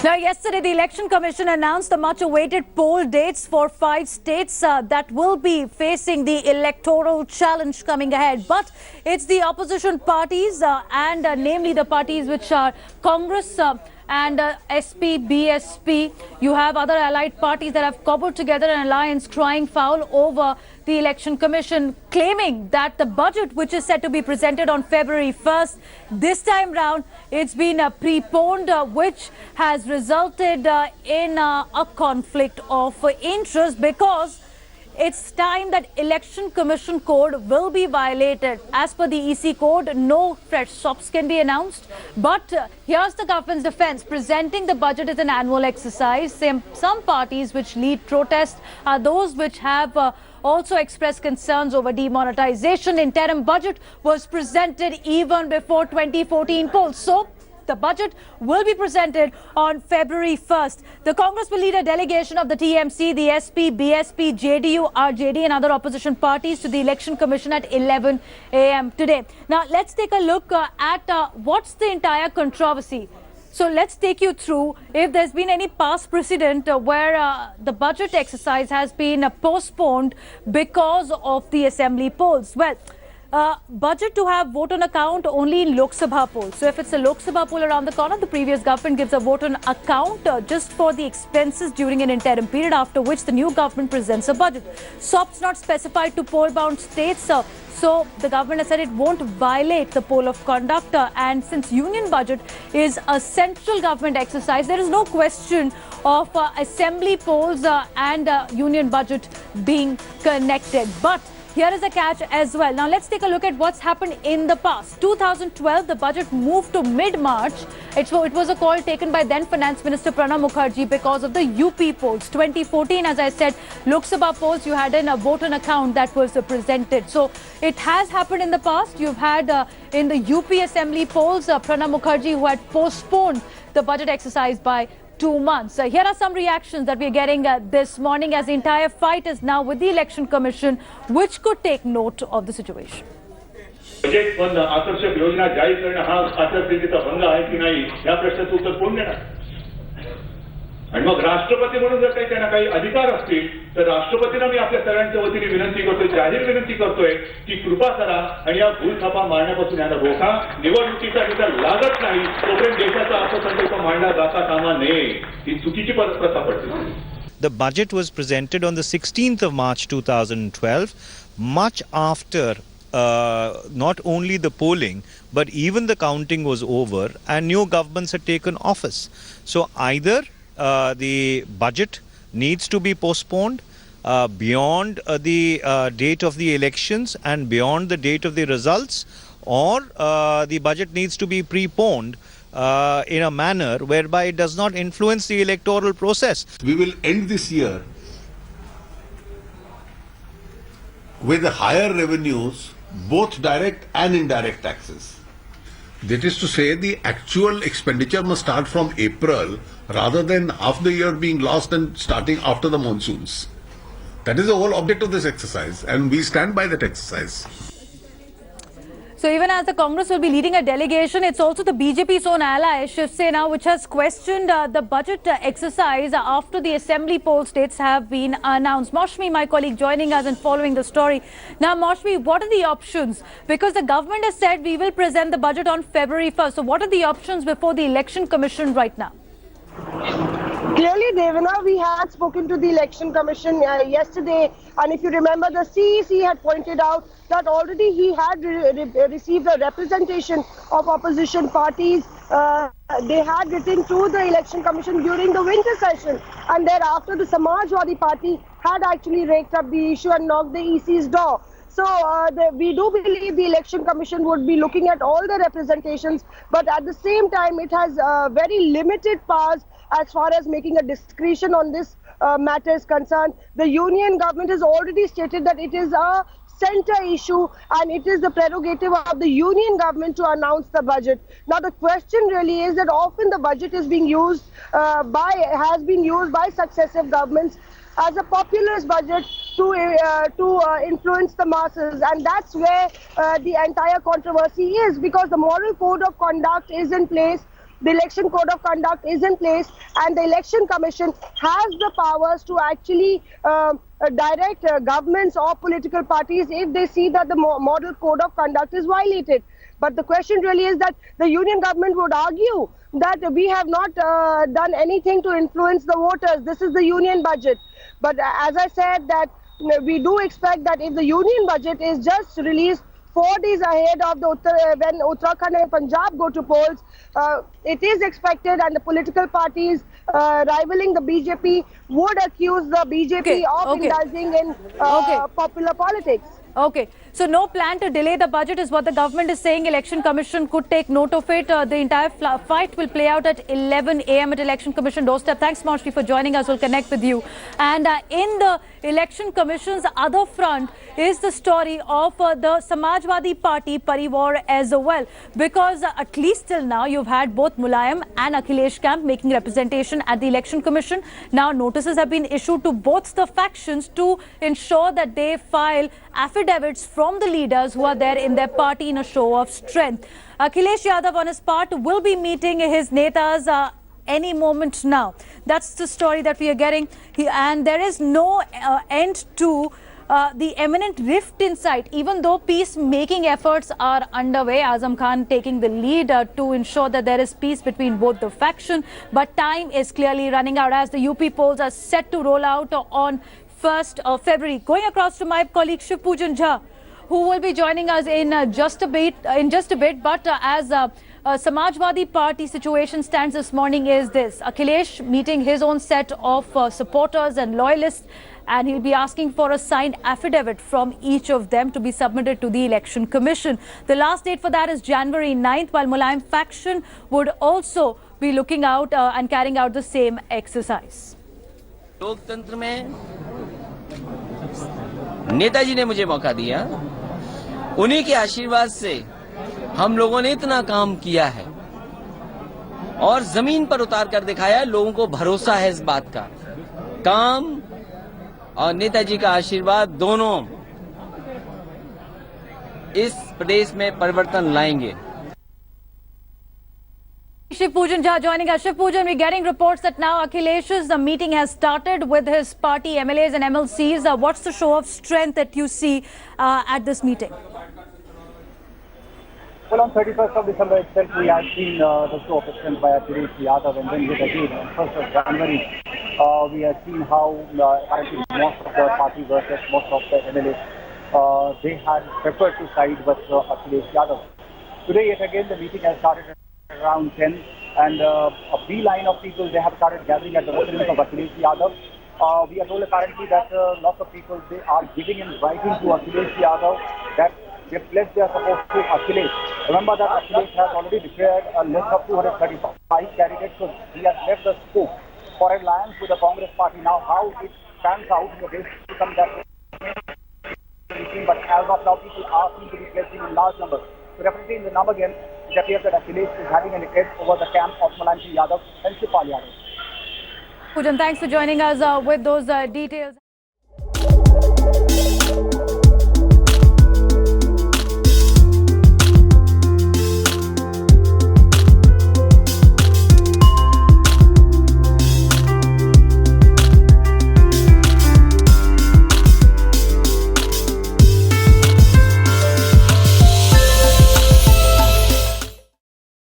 Now, yesterday, the Election Commission announced the much-awaited poll dates for 5 states that will be facing the electoral challenge coming ahead. But it's the opposition parties namely the parties which are Congress and SP, BSP. You have other allied parties that have cobbled together an alliance crying foul over the Election Commission, claiming that the budget, which is set to be presented on February 1st, this time round, it's been preponed, which has resulted in a conflict of interest, because it's time that Election Commission code will be violated. As per the EC code, no fresh SOPs can be announced. But here's the government's defense. Presenting the budget is an annual exercise. Some parties which lead protests are those which have also expressed concerns over demonetization. Interim budget was presented even before 2014 polls. So the budget will be presented on February 1st. The Congress will lead a delegation of the TMC, the SP, BSP, JDU, RJD and other opposition parties to the Election Commission at 11 a.m. today. Now, let's take a look at what's the entire controversy. So let's take you through if there's been any past precedent where the budget exercise has been postponed because of the assembly polls. Well, budget to have vote on account only in Lok Sabha polls. So if it's a Lok Sabha poll around the corner, the previous government gives a vote on account just for the expenses during an interim period, after which the new government presents a budget. SOPs not specified to poll-bound states. So the government has said it won't violate the poll of conduct. And since union budget is a central government exercise, there is no question of assembly polls and union budget being connected. But here is a catch as well. Now, let's take a look at what's happened in the past. 2012, the budget moved to mid-March. It was a call taken by then Finance Minister Pranab Mukherjee because of the UP polls. 2014, as I said, Lok Sabha polls, you had a vote on account that was presented. So it has happened in the past. You've had in the UP assembly polls, Pranab Mukherjee, who had postponed the budget exercise by 2 months. Here are some reactions that we're getting this morning, as the entire fight is now with the Election Commission, which could take note of the situation. Budget पण आकर्षक योजना जाहीर करणं हा आचारसंहितेचा भंग आहे की नाही या प्रश्नाचं उत्तर कोण देणार? आणि मग राष्ट्रपती म्हणून जर काही त्यांना काही अधिकार असतील तर राष्ट्रपतींना मी आपल्या सगळ्यांच्या वतीने विनंती करतोय, जाहीर विनंती करतोय की कृपा करा आणि या भूलथापा मारण्यापासून यांना रोखा. निवडणुकीचा निकाल लागत नाही तोपर्यंत देशाचा अर्थसंकल्प मांडला जाता कामा नये. ही चुकीची प्रथा पडते. The budget was presented on the 16th of March 2012, much after not only the polling, but even the counting was over and new governments had taken office. So either the budget needs to be postponed beyond the date of the elections and beyond the date of the results, or the budget needs to be preponed in a manner whereby it does not influence the electoral process. We will end this year with higher revenues, both direct and indirect taxes. That is to say, the actual expenditure must start from April rather than half the year being lost and starting after the monsoons. That is the whole object of this exercise, and we stand by that exercise. So even as the Congress will be leading a delegation, it's also the BJP's own ally, Shiv Sena, which has questioned the budget exercise after the assembly poll states have been announced. Maushmi, my colleague, joining us and following the story. Now, Maushmi, what are the options? Because the government has said we will present the budget on February 1st. So what are the options before the Election Commission right now? Clearly, Devana, we had spoken to the Election Commission yesterday, and if you remember, the CEC had pointed out that already he had received a representation of opposition parties. They had written to the Election Commission during the winter session, and thereafter the Samajwadi Party had actually raked up the issue and knocked the EC's door. So we do believe the Election Commission would be looking at all the representations, but at the same time it has very limited powers as far as making a discretion on this matter is concerned. The union government has already stated that it is a center issue and it is the prerogative of the union government to announce the budget. Now the question really is that often the budget is being used has been used by successive governments as a populist budget to influence the masses, and that's where the entire controversy is, because the moral code of conduct is in place the election code of conduct is in place, and the election commission has the powers to actually direct governments or political parties if they see that the model code of conduct is violated. But the question really is that the union government would argue that we have not done anything to influence the voters. This is the union budget. But as I said, that we do expect that if the union budget is just released 4 days ahead of the when Uttarakhand and Punjab go to polls, it is expected, and the political parties rivaling the BJP would accuse the BJP of indulging in popular politics. Okay, so no plan to delay the budget is what the government is saying. Election Commission could take note of it. The entire fight will play out at 11 a.m. at Election Commission doorstep. Thanks, Moshri, for joining us. We'll connect with you. And in the Election Commission's other front is the story of the Samajwadi Party Parivar as well. Because at least till now, you've had both Mulayam and Akhilesh camp making representation at the Election Commission. Now, notices have been issued to both the factions to ensure that they file affidavits from the leaders who are there in their party in a show of strength. Akhilesh Yadav on his part will be meeting his netas any moment now. That's the story that we are getting. And there is no end to the imminent rift in sight, even though peacemaking efforts are underway. Azam Khan taking the lead to ensure that there is peace between both the faction. But time is clearly running out as the UP polls are set to roll out on 1st of February. Going across to my colleague Shiv Pujan Jha, who will be joining us in just a bit. But as Samajwadi Party situation stands this morning is this: Akhilesh meeting his own set of supporters and loyalists, and he'll be asking for a signed affidavit from each of them to be submitted to the Election Commission. The last date for that is January 9th, while Mulayam faction would also be looking out and carrying out the same exercise. लोकतंत्र में नेताजी ने मुझे मौका दिया, उन्हीं के आशीर्वाद से हम लोगों ने इतना काम किया है और जमीन पर उतार कर दिखाया। लोगों को भरोसा है इस बात का। काम और नेताजी का आशीर्वाद दोनों इस प्रदेश में परिवर्तन लाएंगे। Shiv Pujan Jha joining us. Shiv Pujan, we're getting reports that now Akhilesh's meeting has started with his party MLAs and MLCs. What's the show of strength that you see at this meeting? Well, on 31st of December itself, we had seen the show of strength by Akhilesh Yadav, and then yet again on 1st of January, we had seen how apparently most of the party versus most of the MLAs, they had preferred to side with Akhilesh Yadav. Today, yet again, the meeting has started around 10, and a beeline of people, they have started gathering at the residence of Akhilesh Yadav. We are told apparently that lots of people, they are giving in writing to Akhilesh Yadav that they pledged their support to Akhilesh. Remember that Akhilesh has already declared a list of 235 candidates, so he has left the scope for alliance with the Congress party. Now, how it pans out in the days to come, that but as of now, people are seen to be pledging in large numbers. So definitely in the number game, it appears that Akhilesh is having an edge over the camp of Mulayam Yadav and Shipal Yadav. Pujan, thanks for joining us with those details.